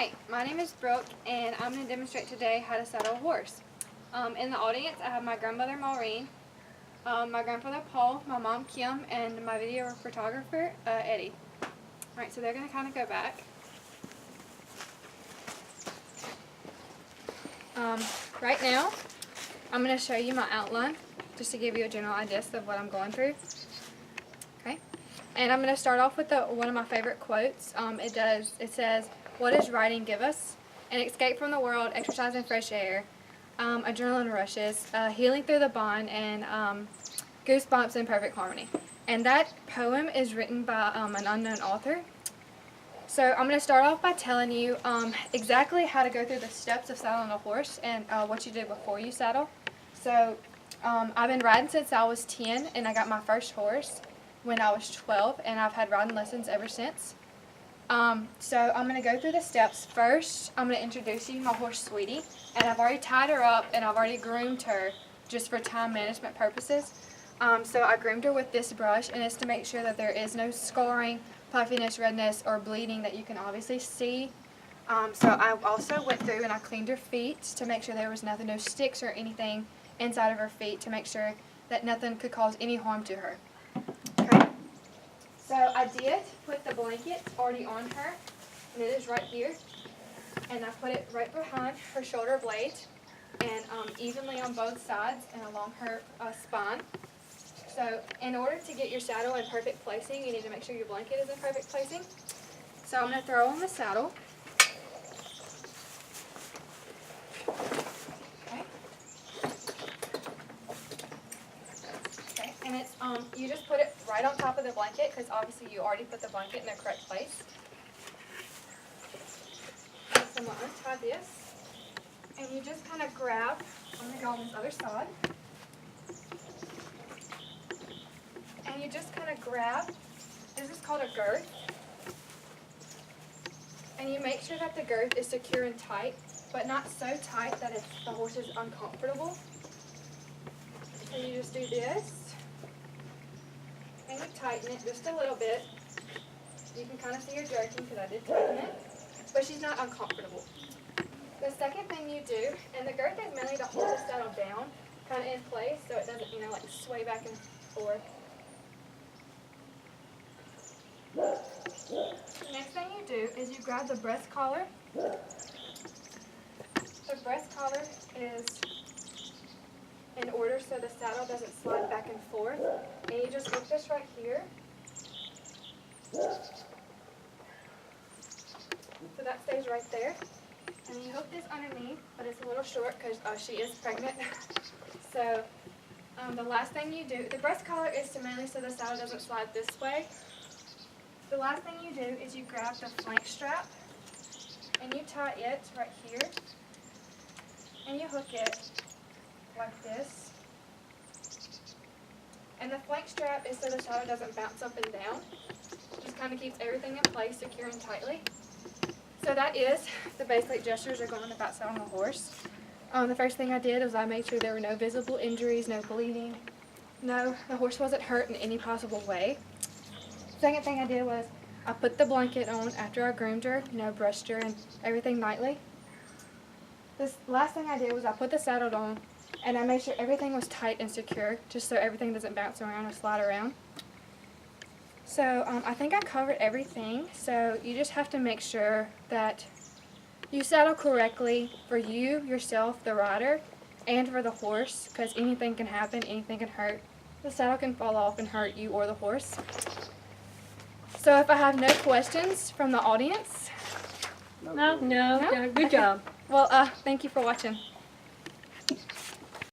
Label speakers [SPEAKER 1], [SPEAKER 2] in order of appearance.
[SPEAKER 1] Hi, my name is Brooke, and I'm going to demonstrate today how to saddle a horse. In the audience, I have my grandmother Maureen, my grandfather Paul, my mom Kim, and my video photographer Eddie. Alright, so they're going to kind of go back. Right now, I'm going to show you my outline, just to give you a general idea of what I'm going through. Okay, and I'm going to start off with one of my favorite quotes. It says, "What does riding give us? An escape from the world, exercise in fresh air, adrenaline rushes, healing through the bond, and goosebumps in perfect harmony." And that poem is written by an unknown author. So I'm going to start off by telling you exactly how to go through the steps of saddling a horse and what you do before you saddle. So I've been riding since I was 10, and I got my first horse when I was 12, and I've had riding lessons ever since. So I'm going to go through the steps. First, I'm going to introduce you to my horse Sweetie, and I've already tied her up and I've already groomed her just for time management purposes. So I groomed her with this brush, and it's to make sure that there is no scarring, puffiness, redness, or bleeding that you can obviously see. So I also went through and I cleaned her feet to make sure there was nothing, no sticks or anything inside of her feet, to make sure that nothing could cause any harm to her. Okay. So I did put the blanket already on her, and it is right here. And I put it right behind her shoulder blade, and evenly on both sides and along her spine. So in order to get your saddle in perfect placing, you need to make sure your blanket is in perfect placing. So I'm going to throw on the saddle. Okay. Okay, and it's you just put it right on top of the blanket, because obviously you already put the blanket in the correct place. So I'm going to untie this, and you just kind of grab. I'm going to go on this other side. And you just kind of grab, this is called a girth, and you make sure that the girth is secure and tight, but not so tight that the horse is uncomfortable. So you just do this, and you tighten it just a little bit. You can kind of see her jerking because I did tighten it, but she's not uncomfortable. The second thing you do, and the girth is mainly to hold the saddle down, kind of in place, so it doesn't, like sway back and forth. The next thing you do is you grab the breast collar. The breast collar is in order so the saddle doesn't slide back and forth. And you just hook this right here. So that stays right there. And you hook this underneath, but it's a little short because she is pregnant. So the last thing you do, the breast collar is to mainly so the saddle doesn't slide this way. The last thing you do is you grab the flank strap, and you tie it right here, and you hook it like this. And the flank strap is so the saddle doesn't bounce up and down. It just kind of keeps everything in place, secure and tightly. So that is the basic gestures are going about saddling a horse. The first thing I did was I made sure there were no visible injuries, no bleeding. No, the horse wasn't hurt in any possible way. Second thing I did was I put the blanket on after I groomed her, brushed her and everything nightly. This last thing I did was I put the saddle on, and I made sure everything was tight and secure, just so everything doesn't bounce around or slide around. So I think I covered everything, so you just have to make sure that you saddle correctly for you, yourself, the rider, and for the horse, because anything can happen, anything can hurt. The saddle can fall off and hurt you or the horse. So if I have no questions from the audience.
[SPEAKER 2] No, good job.
[SPEAKER 1] Well, thank you for watching.